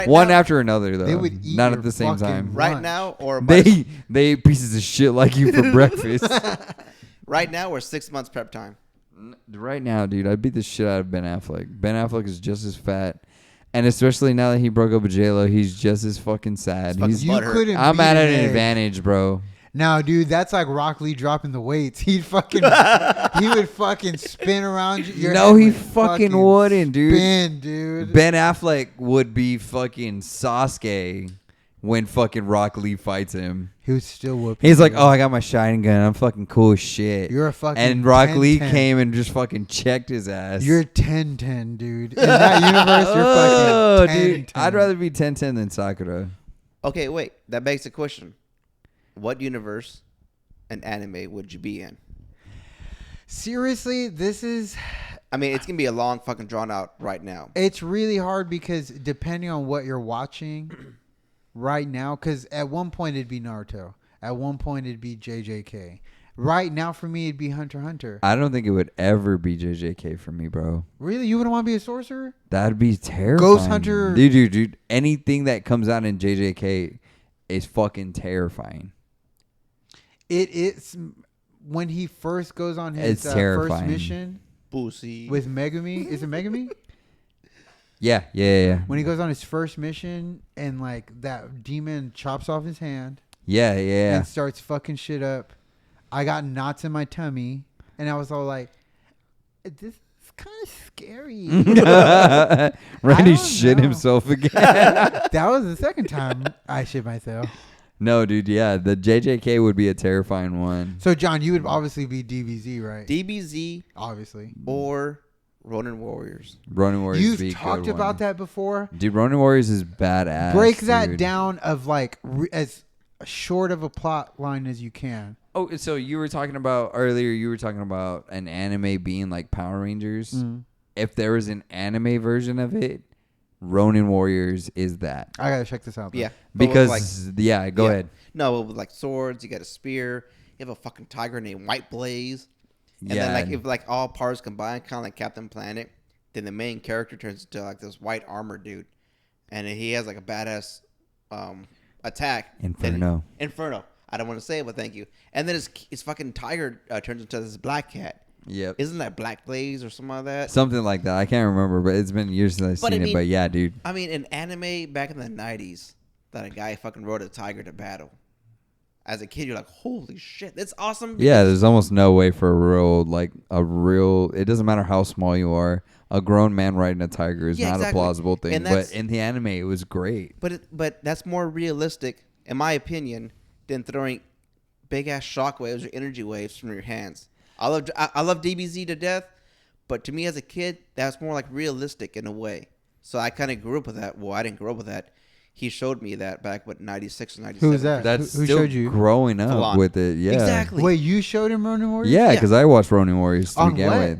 One after another though. They would eat not your at the same fucking time. lunch. Right now, or They ate pieces of shit like you for breakfast. right now, or 6 months prep time. Right now, dude, I beat the shit out of Ben Affleck. Ben Affleck is just as fat, and especially now that he broke up with J-Lo, he's just as fucking sad. fucking He's, You butthurt. couldn't. I'm beat at an egg. advantage, bro. No, dude, that's like Rock Lee dropping the weights. He'd fucking, he would fucking spin around you. Your No, head he would fucking wouldn't, dude. Spin, dude. Ben Affleck would be fucking Sasuke when fucking Rock Lee fights him. He would still whoop. He's you, like, dude. oh, I got my shining gun. I'm fucking cool as shit. You're a fucking. And Rock Lee 10-10. came and just fucking checked his ass. You're 10-10, dude. In that universe, you're oh, fucking 10-10. dude. I'd rather be 10-10 than Sakura. Okay, wait. That begs the question: what universe and anime would you be in? Seriously, this is. I mean, it's gonna be a long fucking drawn out right now. It's really hard because depending on what you're watching right now, because at one point it'd be Naruto, at one point it'd be JJK. Right now for me it'd be Hunter x Hunter. I don't think it would ever be JJK for me, bro. Really, you wouldn't want to be a sorcerer? That'd be terrifying. Ghost Hunter- Dude. Anything that comes out in JJK is fucking terrifying. It is when he first goes on his It's first terrifying. mission Boosie. with Megumi. Is it Megumi? Yeah. When he goes on his first mission and like that demon chops off his hand Yeah. and starts fucking shit up. I got knots in my tummy and I was all like, this is kind of scary. Randy don't shit know. himself again. That was the second time I shit myself. No, dude, yeah. The JJK would be a terrifying one. So, John, you would obviously be DBZ, right? DBZ Obviously. or Ronin Warriors. Ronin Warriors would be You've a talked good about one. that before. Dude, Ronin Warriors is badass. Break that dude. down of like as short of a plot line as you can. Oh, so you were talking about earlier, you were talking about an anime being like Power Rangers. If there was an anime version of it, Ronin Warriors is that. I gotta check this out. Though. Yeah. But with, Because, go yeah. ahead. No, with like swords, you got a spear. You have a fucking tiger named White Blaze. And Yeah. then like if like all parts combine, kind of like Captain Planet, then the main character turns into like this white armor dude, and he has like a badass attack. Inferno. Inferno. I don't want to say it, but thank you. And then his fucking tiger turns into this black cat. Yep. Isn't that Black Blaze or something like that? Something like that. I can't remember, but it's been years since I've But I seen it. mean- But yeah, dude. I mean, in anime back in the 90s, that a guy fucking rode a tiger to battle. As a kid, you're like, holy shit, that's awesome. Yeah, there's almost no way for it doesn't matter how small you are. A grown man riding a tiger is Yeah, not exactly. a plausible thing. And But that's- in the anime, it was great. But that's more realistic, in my opinion, than throwing big ass shockwaves or energy waves from your hands. I love DBZ to death, but to me as a kid, that's more like realistic in a way. So I kind of grew up with that. Well, I didn't grow up with that. He showed me that back, 96 or 97. Who's that? That's Who still showed you? growing up Falon. with it. Yeah. Exactly. Wait, you showed him Ronin Warriors? Yeah, Yeah. because I watched Ronin Warriors to On begin what? with.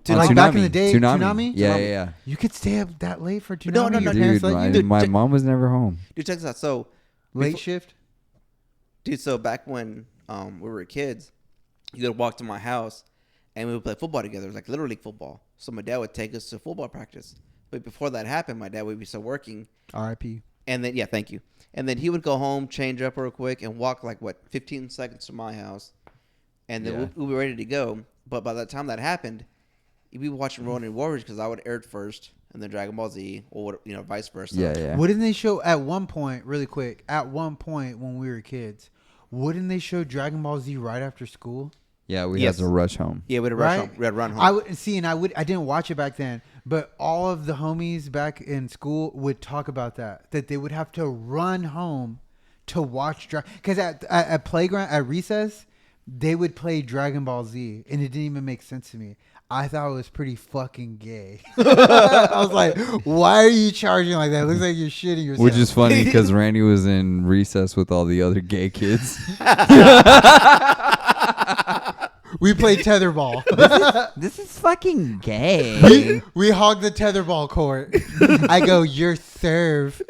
Dude, On like back in the day, Toonami? Toonami? Yeah, Toonami. yeah. You could stay up that late for Toonami? No, Your no, parents Dude, let you? my mom was never home. Dude, check this out. So, Late before- shift? dude, so back when we were kids, you would walk to my house and we would play football together. It was like Little League football. So my dad would take us to football practice. But before that happened, my dad would be still working. R.I.P. And then, yeah, thank you. And then he would go home, change up real quick, and walk 15 seconds to my house. And then Yeah. we'll be ready to go. But by the time that happened, we were watching Ronin Warriors because I would air it first, and then Dragon Ball Z, or vice versa. Yeah. Wouldn't they show at one point, really quick, at one point when we were kids, wouldn't they show Dragon Ball Z right after school? Yeah, we Yes. had to rush home. Yeah, we'd Right? rush home. We'd run home. I would see, and I didn't watch it back then, but all of the homies back in school would talk about that they would have to run home to watch because at playground at recess they would play Dragon Ball Z, and it didn't even make sense to me. I thought it was pretty fucking gay. I was like, why are you charging like that? It looks like you're shitting yourself. Which is funny because Randy was in recess with all the other gay kids. We played tetherball. This is fucking gay. we hogged the tetherball court. I go, your serve.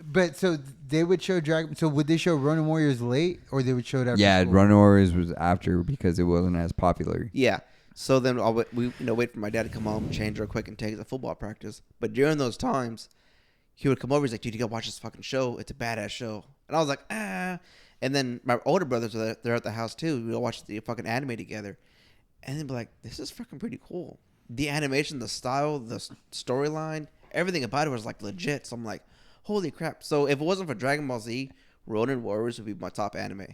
But so they would show Dragon. So would they show Ronin Warriors late, or they would show it after? Yeah, school? Ronin Warriors was after because it wasn't as popular. Yeah. So then we wait for my dad to come home, change real quick, and take us to football practice. But during those times, he would come over. He's like, "Dude, you gotta watch this fucking show. It's a badass show." And I was like, "Ah." And then my older brothers are there at the house too. We all watch the fucking anime together, and then be like, "This is fucking pretty cool. The animation, the style, the storyline, everything about it was like legit." So I'm like, "Holy crap!" So if it wasn't for Dragon Ball Z, Ronin Warriors would be my top anime.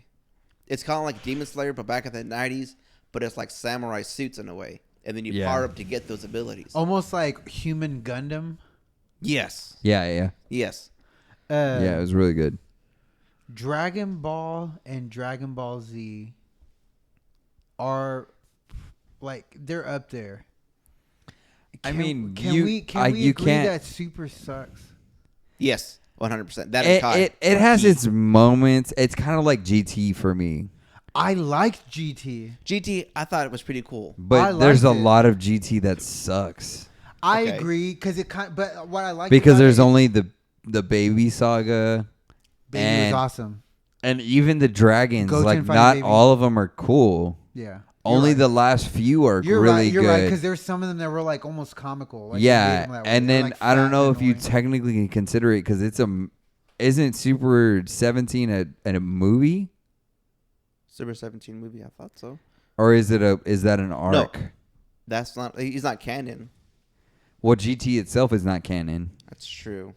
It's kind of like Demon Slayer, but back in the 90s. But it's like samurai suits in a way, and then you power up to get those abilities. Almost like Human Gundam. Yes. Yeah. Yes. Yeah, it was really good. Dragon Ball and Dragon Ball Z are like they're up there. I mean, can you- we I- agree you can't- that Super sucks? Yes. 100%. That is Kai. It has its moments. It's kind of like GT for me, I liked GT. GT, I thought it was pretty cool. but I there's a liked it. lot of GT that sucks I Okay. agree because it kind. But what I like because about there's it, only the Baby Saga, Baby and was awesome. and even the dragons. Goten Like fighting not Baby. all of them are cool. Yeah. Only You're the right. last few are You're really right. You're good. right because there's some of them that were like almost comical. Like, they made Yeah, them that way. and They were, then like, I don't fat know and if you annoying. technically can consider it because isn't Super 17 a movie, Super 17 movie, I thought so. or is that an arc? That's not. He's not canon. Well, GT itself is not canon. That's true.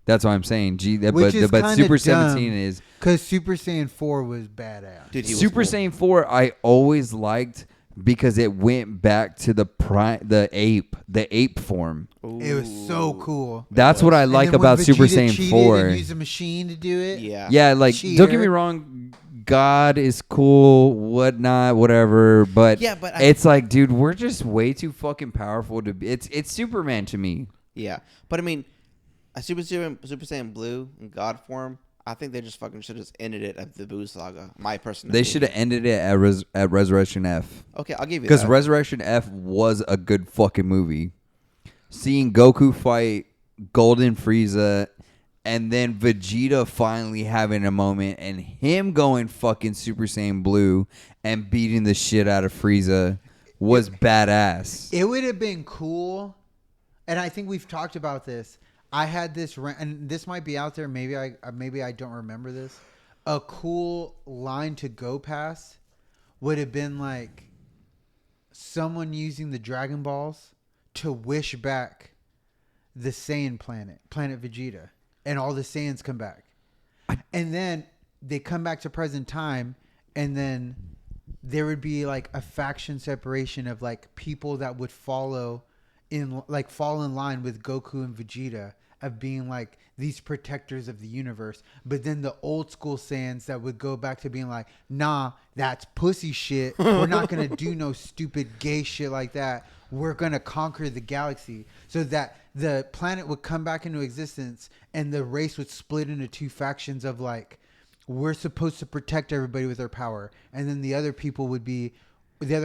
That's what I'm saying. Which is But kinda Super dumb. 17 is Because Super Saiyan 4 was badass. Dude, he was Super cool. Saiyan 4. I always liked because it went back to the ape form. It was so Ooh. cool. That's what I And like then when about Super Vegeta Saiyan cheated 4. and used a machine to do it. Yeah. Yeah, like don't get me Cheater. wrong, God is cool, whatnot, whatever. But Yeah, but it's like, dude, we're just way too fucking powerful to be. It's Superman to me. Yeah. But I mean, a Super Saiyan Blue in God form, I think they just fucking should have just ended it at the Boo Saga. My personal They opinion. should have ended it at Resurrection F. Okay, I'll give you Because that. Resurrection F was a good fucking movie. Seeing Goku fight Golden Frieza and then Vegeta finally having a moment and him going fucking Super Saiyan Blue and beating the shit out of Frieza was badass. It would have been cool, and I think we've talked about this. I had this, and this might be out there. Maybe I don't remember this. A cool line to go past would have been like someone using the Dragon Balls to wish back the Saiyan planet Vegeta, and all the Saiyans come back, and then they come back to present time, and then there would be like a faction separation of like people that would fall in line with Goku and Vegeta of being like these protectors of the universe. But then the old school Saiyans that would go back to being like, nah, that's pussy shit. We're not going to do no stupid gay shit like that. We're going to conquer the galaxy. So that the planet would come back into existence and the race would split into two factions of like, we're supposed to protect everybody with our power. And then the other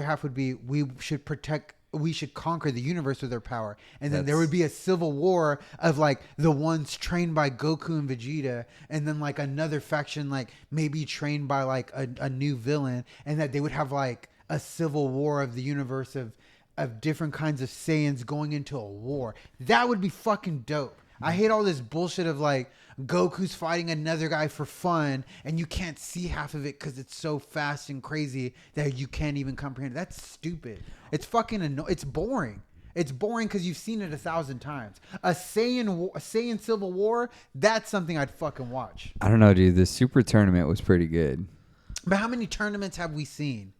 half would be, we should conquer the universe with our power. And then there would be a civil war of like the ones trained by Goku and Vegeta, and then like another faction like maybe trained by like a new villain, and that they would have like a civil war of the universe of different kinds of Saiyans going into a war. That would be fucking dope. I hate all this bullshit of like Goku's fighting another guy for fun and you can't see half of it because it's so fast and crazy that you can't even comprehend it. That's stupid. It's fucking it's boring. It's boring because you've seen it 1,000 times. A Saiyan Civil War, that's something I'd fucking watch. I don't know, dude. The Super Tournament was pretty good. But how many tournaments have we seen?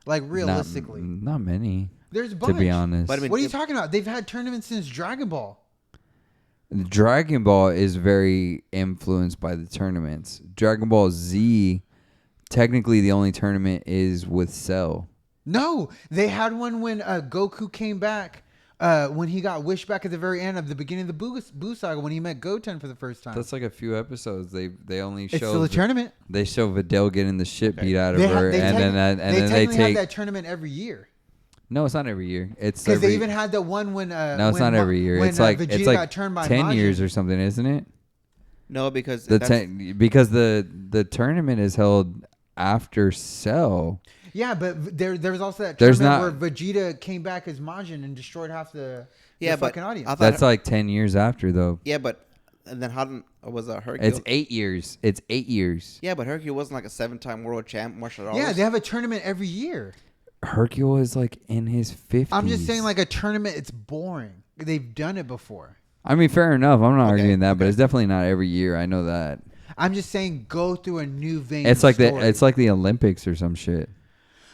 Like realistically. Not many, There's a bunch. to be honest. But I mean, What are you talking about? They've had tournaments since Dragon Ball. Dragon Ball is very influenced by the tournaments. Dragon Ball Z, technically the only tournament is with Cell. No, they had one when Goku came back. When he got wished back at the very end of the beginning of the Buu Saga when he met Goten for the first time. That's like a few episodes. They only It's show still a tournament. They show Videl getting the shit beat out of They, her, they and then they technically take. have that tournament every year. No, it's not every year. It's Because every, they even had the one when no, it's not every year. When, It's like Vegeta it's like got turned by 10 Majin. years or something, isn't it? no, because The that's- because the tournament is held after Cell. Yeah, but there was also that There's tournament where Vegeta came back as Majin and destroyed half the fucking audience. I thought That's like 10 years after, though. yeah, but and then how was Hercule? It's 8 years. It's 8 years. Yeah, but Hercule wasn't like a 7-time world champ martial artist. Yeah, they have a tournament every year. Hercule is like in his 50s. I'm just saying, like a tournament, it's boring. They've done it before. I mean, fair enough. I'm not Okay, arguing that, but okay. it's definitely not every year. I know that. I'm just saying, go through a new vein. It's of like story. it's like the Olympics or some shit.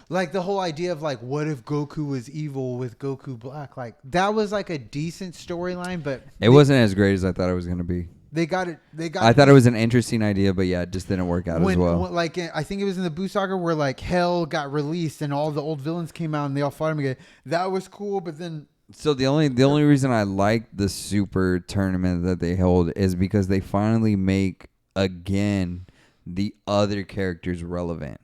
Like the whole idea of like, what if Goku was evil with Goku Black? Like that was like a decent storyline, but It wasn't as great as I thought it was gonna be. They got it. I thought it was an interesting idea, but yeah, it just didn't work out as well. Like I think it was in the Boo Saga where like Hell got released and all the old villains came out and they all fought him again. That was cool, but then So the only reason I like the Super tournament that they hold is because they finally make again the other characters relevant.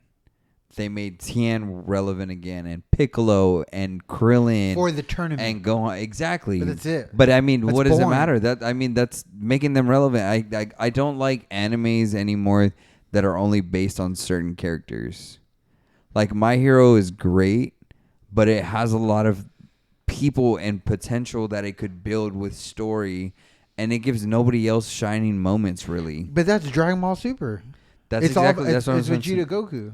They made Tien relevant again, and Piccolo and Krillin for the tournament and Gohan. Exactly. But that's it. But I mean, That's what does it boring. matter? That's making them relevant. I don't like animes anymore that are only based on certain characters. Like My Hero is great, but it has a lot of people and potential that it could build with story, and it gives nobody else shining moments really. But that's Dragon Ball Super. That's It's exactly all, that's what it's I'm Vegeta saying. Goku.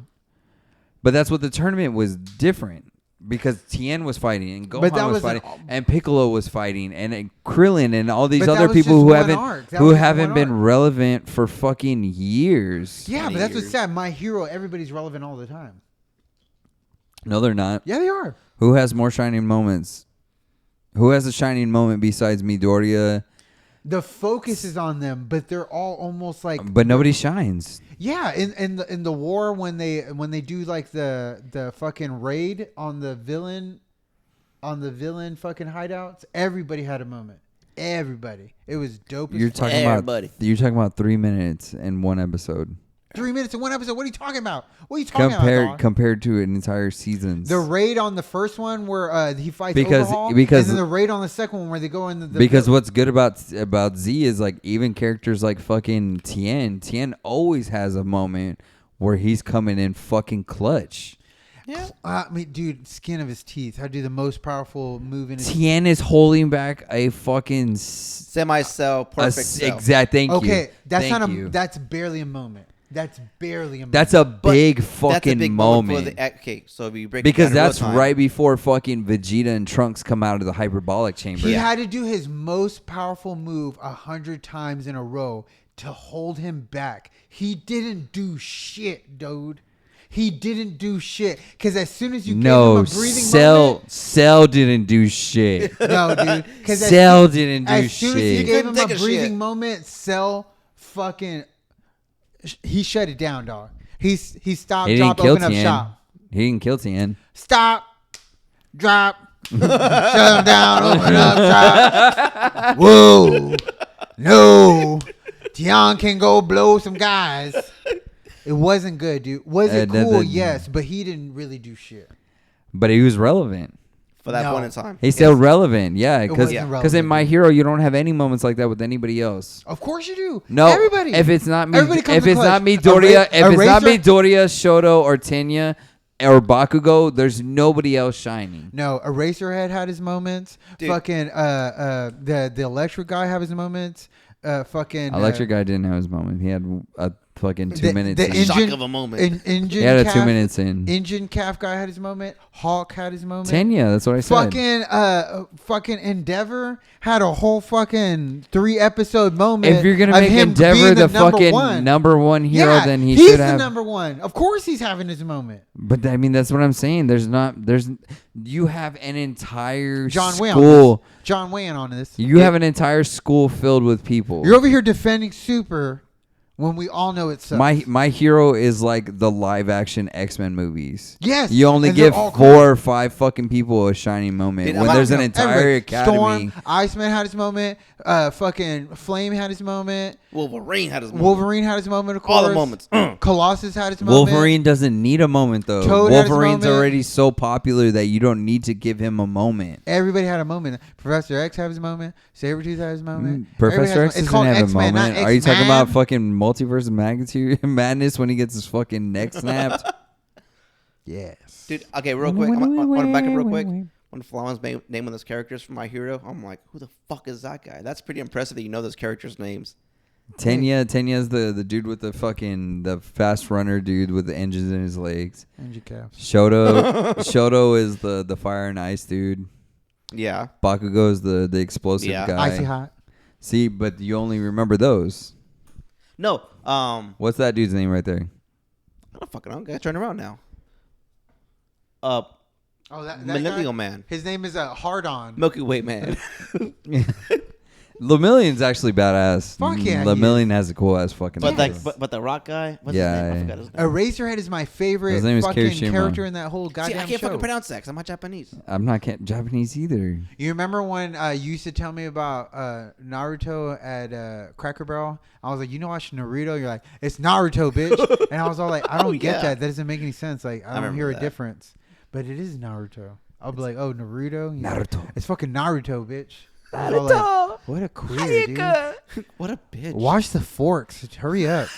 But that's what the tournament was different because Tien was fighting and But that Gohan was was fighting and Piccolo was fighting and Krillin and all these But that other was people just who one haven't arc. That was just haven't one been arc. relevant for fucking years. Yeah, 20 but that's what's years. sad. My Hero, everybody's relevant all the time. No, they're not. Yeah, they are. Who has more shining moments? Who has a shining moment besides Midoriya? The focus is on them, but they're all almost like. But nobody shines. Yeah, in the war when they do like the fucking raid on the villain fucking hideouts, everybody had a moment. Everybody, it was dope. You're as fuck. talking Everybody. you're talking about 3 minutes in one episode. 3 minutes in one episode. What are you talking about? What are you talking about? Dog? Compared to an entire seasons. The raid on the first one where he fights Because- Overhaul, because- and then the raid on the second one where they go in the Because what's good about Z is like even characters like fucking Tien always has a moment where he's coming in fucking clutch. Yeah. I mean, dude, skin of his teeth. How do the most powerful move in his Tien is holding back a fucking Semi-cell, perfect cell. exact. Thank you. Okay, that's Thank not a. you. That's barely a moment. That's barely a moment. That's a But big That's a fucking big moment. for the, okay, so if you break it Because down in real that's time, right before fucking Vegeta and Trunks come out of the hyperbolic chamber. He had to do his most powerful move 100 times in a row to hold him back. He didn't do shit, dude. He didn't do shit. Because as soon as you gave him No, a breathing Cell didn't do shit. moment, no, dude. Because Cell didn't do as soon as you shit. gave him Couldn't a take a breathing shit. moment, Cell fucking he shut it down, dog. He stopped, He drop, didn't kill open up Tien. shop. He didn't kill Tien. Stop, drop, shut him down, open up shop. Whoa, no, Tian can go blow some guys. It wasn't good, dude. Was it cool? Yes, but he didn't really do shit. But he was relevant. for that No. point in time. He's still relevant, yeah. Because wasn't in relevant, My Hero, you don't have any moments like that with anybody else. Of course you do. No, everybody. If it's not me, Everybody comes if in it's not clutch. Midoriya, if it's not Eraser- Midoriya, Shoto, or Tenya, or Bakugo, there's nobody else shining. No, Eraserhead had his moments. Dude. Fucking the electric guy had his moments. Fucking Electric guy didn't have his moment. He had a fucking 2 minutes. the in. Shock engine of a moment. Engine He had a calf, 2 minutes in. Engine calf guy had his moment. Hawk had his moment. Tenya, that's what I said. Fucking Endeavor had a whole fucking 3-episode moment. If you're gonna of make him Endeavor being the number fucking one. number one hero, Yeah, then he he's should the have. number one. Of course, he's having his moment. But I mean, that's what I'm saying. You have an entire John Wayne. school. John Wayne on this. You have an entire school filled with people. You're over here defending Super when we all know it sucks. My Hero is like the live action X-Men movies. Yes, You only and they're give all 4 cool. or 5 fucking people a shining moment. Dude, When I'm there's an No, entire everybody. academy. Storm, Iceman had his moment. Fucking Flame had his moment. Wolverine had his moment. Wolverine had his moment. Of course, All the moments. Colossus had his moment. Wolverine doesn't need a moment though. Toad had his Wolverine's moment. already so popular that you don't need to give him a moment. Everybody had a moment. Professor X had his moment. Sabretooth had his moment. Professor Everybody X has doesn't called have X-Men, a not moment. Are you talking X-Man. about fucking multiverse of magnitude madness when he gets his fucking neck snapped? Yes. Dude, okay, real quick. I want to back up real quick. When Fallon's naming those characters for My Hero, I'm like, who the fuck is that guy? That's pretty impressive that you know those characters' names. Tenya's the dude with the fast runner dude with the engines in his legs. Engine caps. Shoto is the fire and ice dude. Yeah. Bakugo's the explosive guy. Icy hot. See, but you only remember those. No. What's that dude's name right there? I don't fucking know. Gotta turn around now. Oh, that Millennial guy? Man. His name is Hard On. Milky Way Man. Lemillion's actually badass. Fuck yeah, he Lemillion has a cool ass fucking. but name. but the rock guy. What's Yeah, his name? I yeah. forgot his name. Eraserhead is my favorite His name is fucking Kirishima. character in that whole See, goddamn I can't show. fucking pronounce that because I'm not Japanese. I'm not Japanese either. You remember when you used to tell me about Naruto at Cracker Barrel? I was like, you know, watch Naruto. You're like, it's Naruto, bitch. And I was all like, I don't get yeah. that. That doesn't make any sense. Like, I don't remember hear a that. difference. But it is Naruto. I'll be like, oh, Naruto. He's like, Naruto. it's fucking Naruto, bitch. I was all like, what a queer, dude. What a bitch. Wash the forks. Hurry up.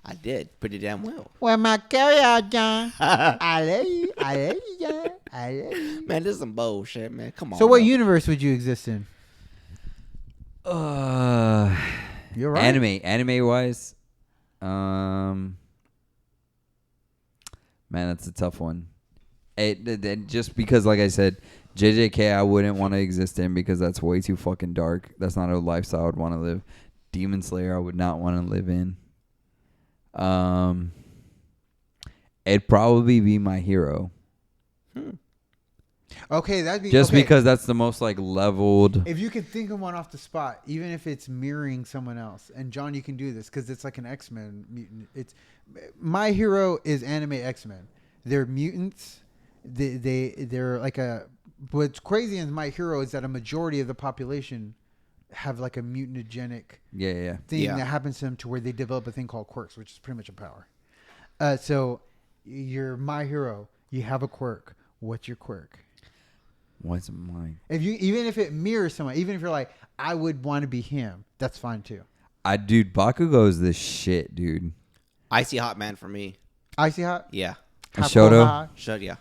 I did pretty damn well. Well, my carry out, John. I love you. I love you, John. I love you. Man, this is some bullshit, man. Come on. So, what bro. universe would you exist in? You're right. Anime wise, man, that's a tough one. It just because, like I said, JJK I wouldn't want to exist in because that's way too fucking dark. That's not a lifestyle I'd want to live. Demon Slayer I would not want to live in. It'd probably be My Hero. Okay, that'd be Just okay. because that's the most like leveled. If you could think of one off the spot, even if it's mirroring someone else, and John, you can do this because it's like an X-Men mutant. It's My Hero is anime X-Men. They're mutants. They're like a. What's crazy in My Hero is that a majority of the population have like a mutagenic Yeah. thing Yeah. that happens to them to where they develop a thing called quirks, which is pretty much a power. So you're My Hero. You have a quirk. What's your quirk? What's mine? Even if it mirrors someone, even if you're like, I would want to be him, that's fine too. Dude, Bakugo's the shit, dude. Icy Hot Man for me. Icy hot. Yeah. Shoto? Hot. Yeah.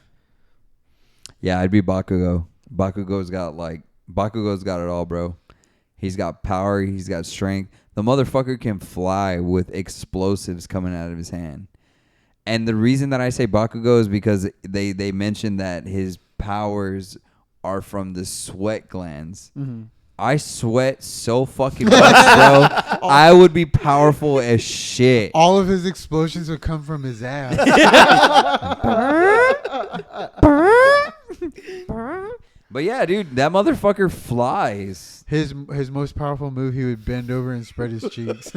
Yeah, I'd be Bakugo. Bakugo's got it all, bro. He's got power. He's got strength. The motherfucker can fly with explosives coming out of his hand. And the reason that I say Bakugo is because they mentioned that his powers are from the sweat glands. Mm-hmm. I sweat so fucking much, bro. I would be powerful as shit. All of his explosions would come from his ass. But yeah, dude, that motherfucker flies. His most powerful move, he would bend over and spread his cheeks.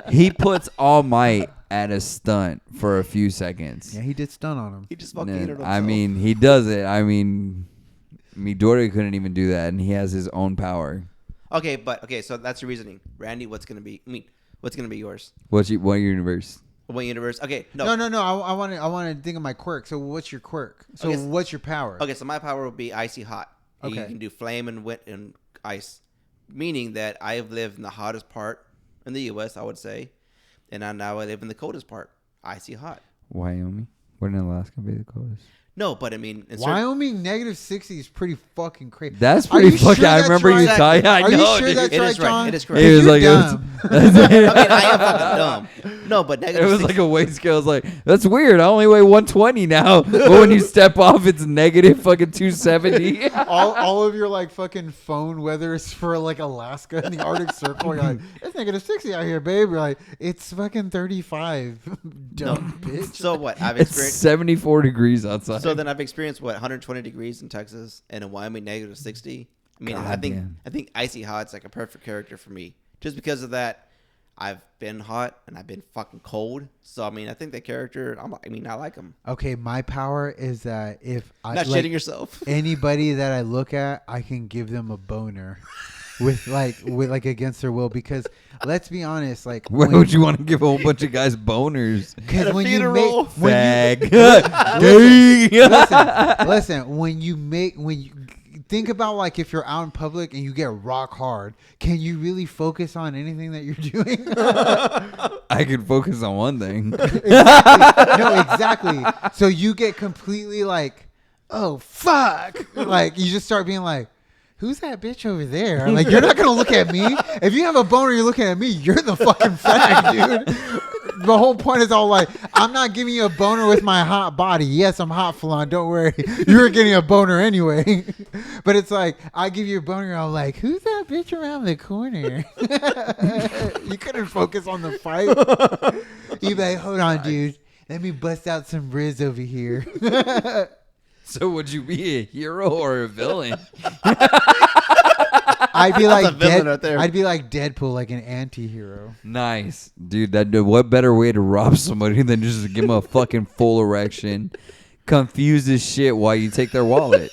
He puts all might at a stunt for a few seconds. Yeah, he did stun on him. He just fucking And, hated himself. I mean, he does it. I mean, Midori couldn't even do that, and he has his own power. Okay, so that's your reasoning. Randy, what's gonna be yours? What universe? What universe? Okay, no. I want to think of my quirk. So what's your quirk? So Okay, what's your power? Okay, so my power would be icy hot. Okay. You can do flame and wind and ice, meaning that I have lived in the hottest part in the U.S., I would say, and now I live in the coldest part, icy hot. Wyoming? Wouldn't Alaska be the coldest? No, but I mean, in Wyoming -60 is pretty fucking crazy. That's Are pretty you sure fucking. I that's remember you right? telling. I Are know, you sure dude. that's It right, is right. John? It is correct. It was You're like dumb. I mean, I am fucking dumb. No, but It negative. was like a weight scale. I was like, that's weird. I only weigh 120 now. But when you step off, it's negative fucking 270. all of your like fucking phone weathers for like Alaska and the Arctic Circle. You're like, it's -60 out here, babe. You're like, it's fucking 35. Dumb bitch. So what? I've It's experienced. 74 degrees outside. So then I've experienced 120 degrees in Texas and in Wyoming -60. I mean, I Goddamn. think icy hot's like a perfect character for me, just because of that. I've been hot and I've been fucking cold. So I mean, I think that character. I like him. Okay, my power is that if I Not like, shitting yourself. anybody that I look at, I can give them a boner with like against their will. Because let's be honest, like Why would you want to give a whole bunch of guys boners? Because At a when you funeral? make when Fag. you, Gay. listen, when you think about like if you're out in public and you get rock hard, can you really focus on anything that you're doing? I can focus on one thing. No, exactly. So you get completely like, oh fuck, like you just start being like, who's that bitch over there? Like, you're not gonna look at me. If you have a boner, you're looking at me. You're the fucking fag, dude. The whole point is all like, I'm not giving you a boner with my hot body. Yes, I'm hot, Flan. Don't worry. You're getting a boner anyway. But it's like, I give you a boner. I'm like, who's that bitch around the corner? You couldn't focus on the fight. You'd be like, hold on, dude. Let me bust out some Riz over here. So would you be a hero or a villain? I'd be That's like a villain right there. I'd be like Deadpool, like an anti-hero. Nice, dude. What better way to rob somebody than just to give them a fucking full erection, confused as shit while you take their wallet?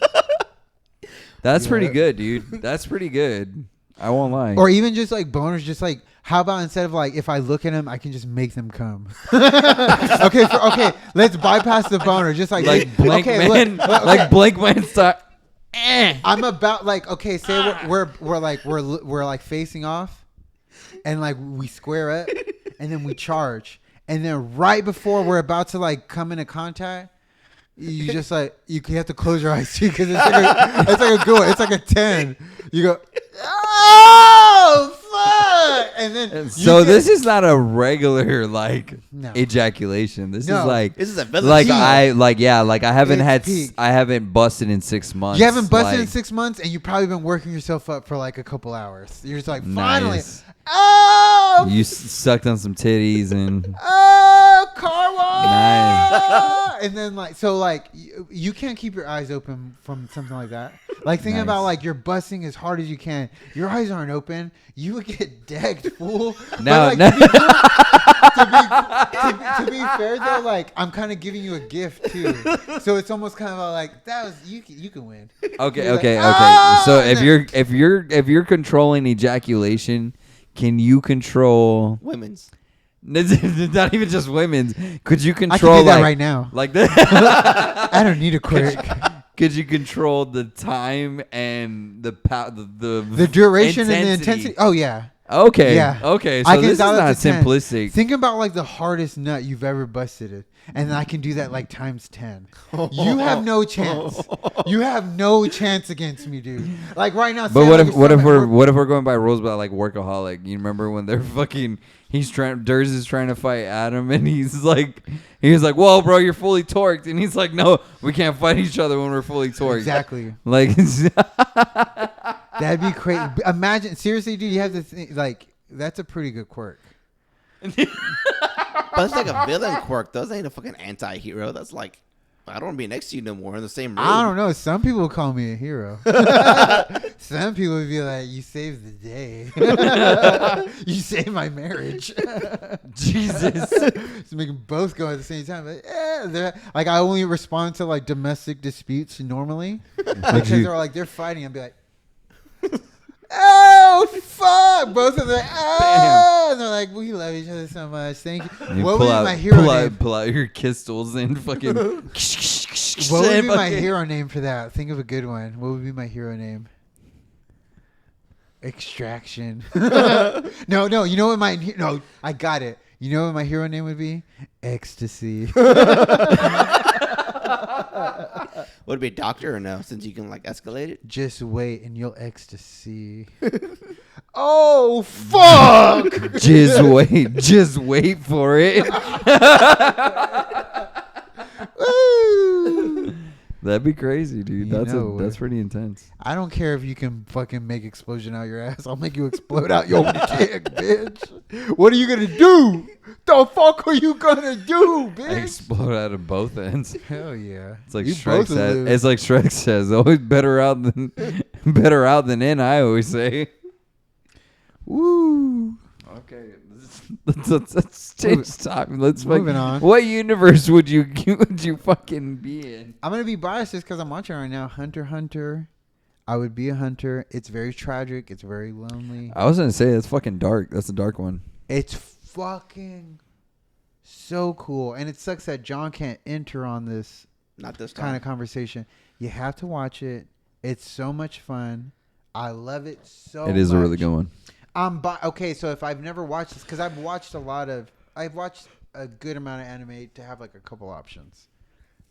That's pretty good, dude. That's pretty good. I won't lie. Or even just like boners, just like, how about instead of like, if I look at them, I can just make them come. Okay, let's bypass the boner. Just like Blank okay, Man, look, okay. like Blank Man style. I'm about like, okay, say we're like facing off, and like we square up, and then we charge, and then right before we're about to like come into contact, you just like you have to close your eyes too, because it's like a good, it's like a 10. You go, oh fuck, and then So this is not a regular like No. ejaculation. This No. is like This is a villain. like peak. I haven't It's had peak. I haven't busted in 6 months. you haven't busted in like, 6 months, and you've probably been working yourself up for like a couple hours. You're just like, finally, Nice. oh, You sucked on some titties and oh, car wash. Nice. And then like, so like you can't keep your eyes open from something like that. Like thinking Nice. about like you're busting as hard as you can. Your eyes aren't open. You would get decked, fool. No, But, no. to be fair though, like I'm kind of giving you a gift too. So it's almost kind of like that was you can win. Okay, You're like, okay. "Ah!" So And if you're controlling ejaculation, can you control Women's. not even just women's? Could you I can control do that like, right now. like that? I don't need a quirk. Could you control the time and the The duration and the intensity. Oh yeah. Okay. Yeah. Okay. I So can this is dial it not to 10. simplistic. Think about like the hardest nut you've ever busted it, and then I can do that like times 10. You have no chance. You have no chance against me, dude. Like right now. But say what I'm if like a stomach- what if we're going by rules about like workaholic? You remember when they're fucking Durs is trying to fight Adam and he's like well bro, you're fully torqued, and he's like, no, we can't fight each other when we're fully torqued. Exactly. Like That'd be crazy. Imagine seriously, dude. You have to think like that's a pretty good quirk. But it's like a villain quirk. Those ain't a fucking anti-hero. That's like, I don't want to be next to you no more in the same room. I don't know. Some people call me a hero. Some people would be like, "You saved the day. You saved my marriage." Jesus. So make them both go at the same time. Like, like I only respond to like domestic disputes normally because they're fighting. I'd be like, "Oh fuck!" Both of them, oh, and they're like, "We love each other so much. Thank you." You What would be my hero name? pull out your pistols and fucking. What would be my hero name for that? Think of a good one. What would be my hero name? Extraction. No. You know what my no? I got it. You know what my hero name would be? Ecstasy. Would it be doctor or no? Since you can like escalate it. Just wait and you'll ecstasy. Oh fuck! Just wait for it. Woo! That'd be crazy, dude. You know That's it. pretty intense. I don't care if you can fucking make explosion out your ass. I'll make you explode out your dick, bitch. What are you gonna do? The fuck are you gonna do, bitch? Explode out of both ends. Hell yeah! It's like You Shrek both says. lose. It's like Shrek says. Always better out than in. I always say. Woo! Okay, let's change topic. Let's Moving on. What universe would you fucking be in? I'm gonna be biased just because I'm watching right now. Hunter x Hunter. I would be a hunter. It's very tragic. It's very lonely. I was gonna say that's fucking dark. That's a dark one. It's fucking so cool, and it sucks that John can't enter on this Not this time. kind of conversation. You have to watch it. It's so much fun. I love it so much. It is a really good one. Okay, so if I've never watched this, because I've watched a lot of I've watched a good amount of anime to have like a couple options.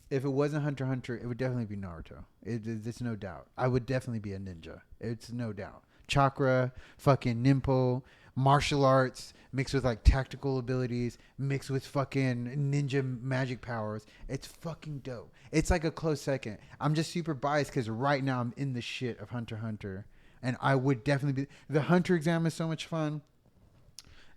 If it wasn't Hunter x Hunter, it would definitely be Naruto. It's no doubt. I would definitely be a ninja. It's no doubt. Chakra, fucking Ninpo, martial arts mixed with like tactical abilities, mixed with fucking ninja magic powers. It's fucking dope. It's like a close second. I'm just super biased because right now I'm in the shit of Hunter x Hunter. And I would definitely be. The Hunter exam is so much fun.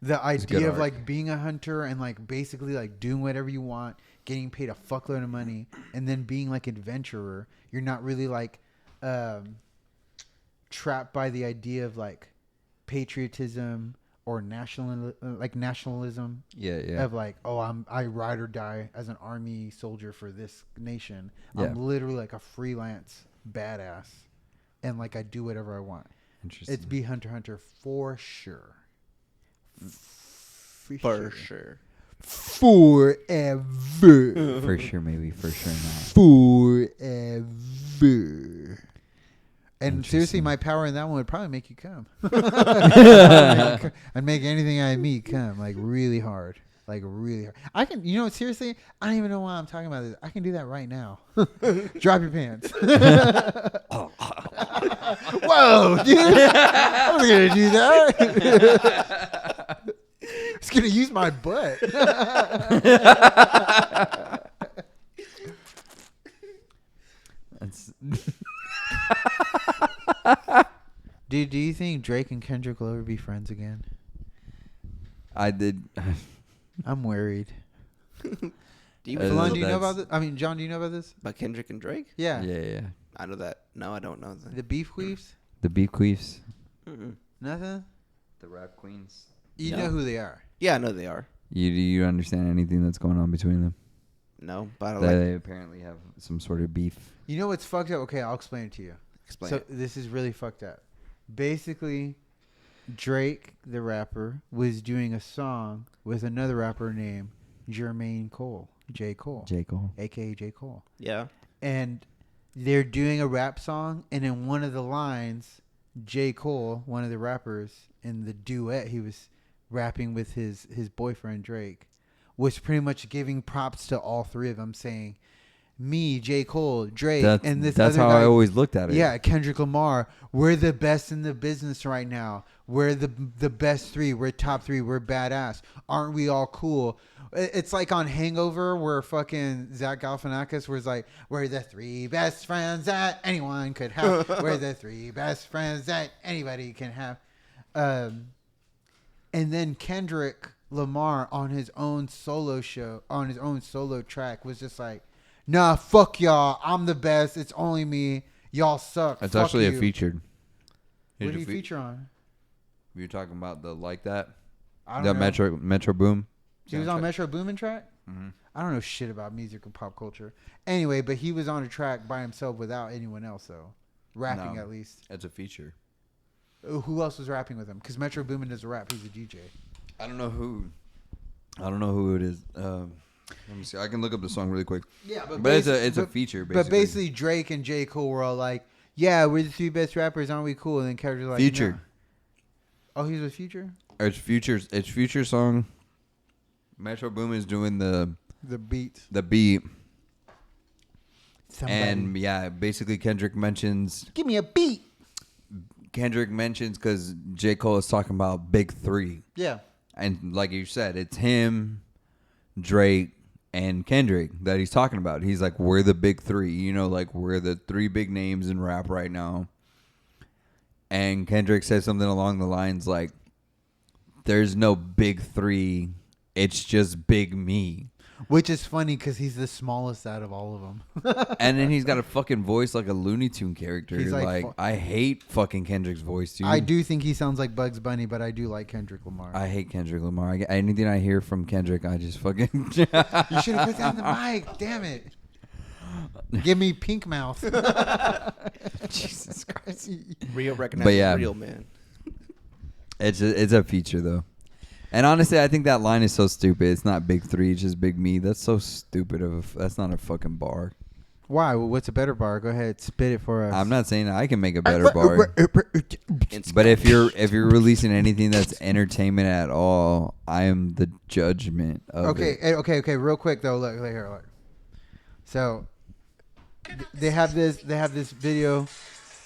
The good idea of arc. like being a hunter and like basically like doing whatever you want, getting paid a fuckload of money, and then being like adventurer. You're not really like trapped by the idea of like patriotism or nationalism Yeah, yeah. of like, oh, I ride or die as an army soldier for this nation. Yeah. I'm literally like a freelance badass, and like I do whatever I want. Interesting. It's be Hunter x Hunter for sure. For sure. Forever. For sure, maybe. For sure not. Forever. And seriously, Interesting. my power in that one would probably make you come. I'd make anything I meet come like really hard. Like really hard. I can, seriously, I don't even know why I'm talking about this. I can do that right now. Drop your pants. Whoa, dude. I'm not going to do that. Just going to use my butt. That's Dude, do you think Drake and Kendrick will ever be friends again? I did. I'm worried. Do you Falon, do you know that's- about this? I mean, John, do you know about this? about Kendrick and Drake? Yeah. Yeah. I know that. No, I don't know that. The beef queefs? The Beef Queefs. Mm-mm. Nothing? The Rap Queens. You No. know who they are. Yeah, I know they are. Do you understand anything that's going on between them? No, but I don't They, like. they apparently have some sort of beef. You know what's fucked up? Okay, I'll explain it to you. Explain So it. this is really fucked up. Basically, Drake, the rapper, was doing a song with another rapper named Jermaine Cole, J. Cole, J. Cole. a.k.a. J. Cole. Yeah. And they're doing a rap song, and in one of the lines, J. Cole, one of the rappers in the duet he was rapping with his boyfriend Drake, was pretty much giving props to all three of them, saying, me, J. Cole, Drake, and this That's other how guy, I always looked at it. yeah, Kendrick Lamar, we're the best in the business right now. We're the best three. We're top three. We're badass. Aren't we all cool? It's like on Hangover where fucking Zach Galifianakis was like, we're the three best friends that anyone could have. We're the three best friends that anybody can have. And then Kendrick Lamar on his own solo show, on his own solo track, was just like, nah, fuck y'all. I'm the best. It's only me. Y'all suck. It's Fuck actually you. a featured. What do you feature on? You're talking about the Like That? I don't The know. Metro Boom? He was on Metro Boomin track? Mm-hmm. I don't know shit about music and pop culture. Anyway, but he was on a track by himself without anyone else, though. Rapping, No. at least. It's a feature. Who else was rapping with him? Because Metro Boomin doesn't rap. He's a DJ. I don't know who it is. Let me see. I can look up the song really quick. Yeah, But it's a feature, basically. But basically, Drake and J. Cole were all like, yeah, we're the three best rappers. Aren't we cool? And then Kendrick's like, Future. "Nah." Oh, he's with Future? It's Future song. Metro Boom is doing the Beat. beat. Somebody. And yeah, basically Kendrick mentions Give me a beat. because J. Cole is talking about big three. Yeah. And like you said, it's him, Drake, and Kendrick that he's talking about. He's like, we're the big three. Like we're the three big names in rap right now. And Kendrick says something along the lines like, there's no big three. It's just big me. Which is funny because he's the smallest out of all of them. And then he's got a fucking voice like a Looney Tune character. He's like Like, I hate fucking Kendrick's voice, dude. I do think he sounds like Bugs Bunny, but I do like Kendrick Lamar. I hate Kendrick Lamar. Anything I hear from Kendrick, I just fucking... You should have put that on the mic. Damn it. Give me pink mouth. Jesus Christ. Real recognizes But yeah. real, man. It's a feature, though. And honestly, I think that line is so stupid. It's not big three, it's just big me. That's so stupid that's not a fucking bar. Why? What's a better bar? Go ahead, spit it for us. I'm not saying I can make a better bar, but if you're releasing anything that's entertainment at all, I am the judgment of it. Okay. Real quick though, look here. Look. So they have this video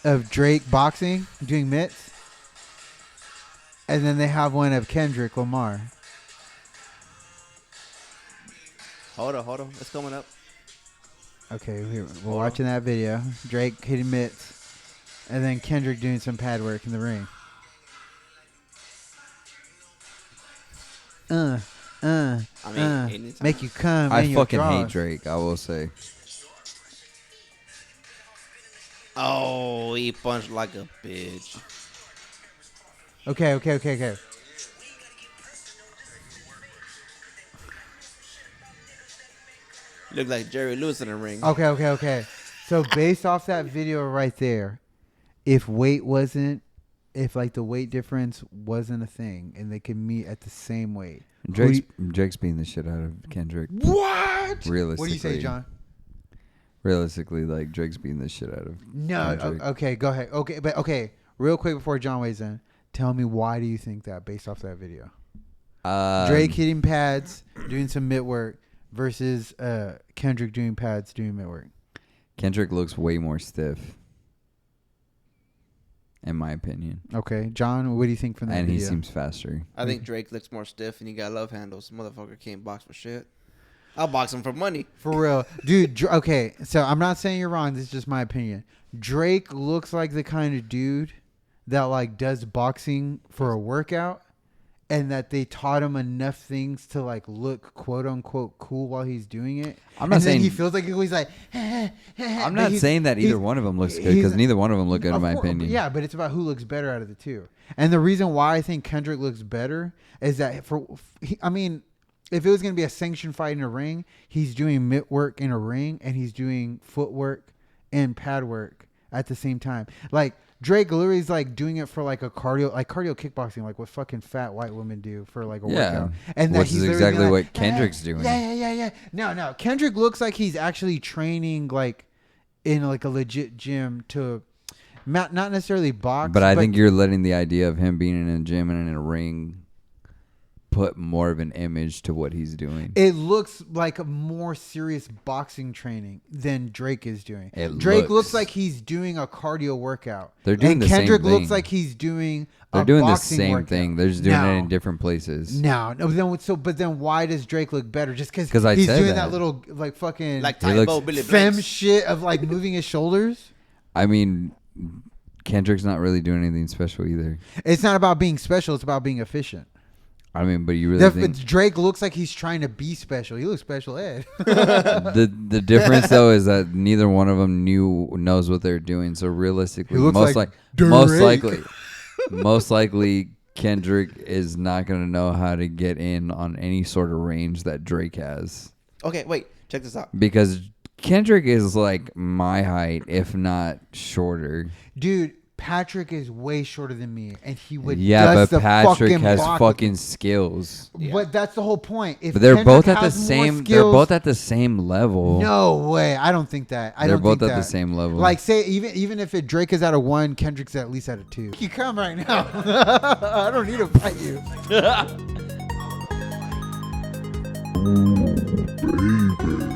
of Drake boxing, doing mitts, and then they have one of Kendrick Lamar. Hold on. It's coming up. Okay, we're watching that video. Drake hitting mitts, and then Kendrick doing some pad work in the ring. Anytime. Make you come. I in your fucking hate drawers. Drake. I will say. Oh, he punched like a bitch. Okay. Look like Jerry Lewis in the ring. Okay. So based off that video right there, if like the weight difference wasn't a thing and they could meet at the same weight. Drake's beating the shit out of Kendrick. What? Realistically. What do you say, John? Realistically, like Drake's beating the shit out of Kendrick. Okay, go ahead. Okay, real quick before John weighs in, tell me why do you think that based off that video? Drake hitting pads, doing some mitt work versus Kendrick doing pads, doing mitt work. Kendrick looks way more stiff, in my opinion. Okay, John, what do you think from that And video? he seems faster. I think Drake looks more stiff and he got love handles. Motherfucker can't box for shit. I'll box him for money. For real. Dude, okay, so I'm not saying you're wrong. This is just my opinion. Drake looks like the kind of dude that like does boxing for a workout and that they taught him enough things to like look quote unquote cool while he's doing it. I'm not and saying then he feels like he's like I'm not saying that either one of them looks good because neither one of them look good in my opinion. Yeah, but it's about who looks better out of the two. And the reason why I think Kendrick looks better is that if it was going to be a sanctioned fight in a ring, he's doing mitt work in a ring and he's doing footwork and pad work at the same time. Like Drake literally is like doing it for like a cardio kickboxing, like what fucking fat white women do for like a workout. And which is exactly what Kendrick's doing. Yeah. No. Kendrick looks like he's actually training like in like a legit gym to not necessarily box. But I think you're letting the idea of him being in a gym and in a ring put more of an image to what he's doing. It looks like a more serious boxing training than Drake is doing. Drake looks like he's doing a cardio workout. They're doing the Kendrick same thing. looks like he's doing They're doing the boxing same workout. thing. They're just doing it in different places. No. But then why does Drake look better? Just because 'Cause I he's said doing that. that little like fucking Like He Tybo looks Billy femme Blanks. shit of like moving his shoulders? I mean, Kendrick's not really doing anything special either. It's not about being special. It's about being efficient. I mean, but you really think Drake looks like he's trying to be special. He looks special ed. the difference though is that neither one of them knows what they're doing. So realistically, He looks like most likely Kendrick is not going to know how to get in on any sort of range that Drake has. Okay, wait. Check this out. Because Kendrick is like my height, if not shorter. Dude, Patrick is way shorter than me, and he would. Yeah, does but the Patrick fucking has box- fucking skills. But that's the whole point. If But they're Kendrick both at the has more same. They're skills- both at the same level. No way. I don't think that. They're both at the same level. Like, say even if Drake is at a 1, Kendrick's at least at a 2. You come right now. I don't need to fight you. Ooh, baby.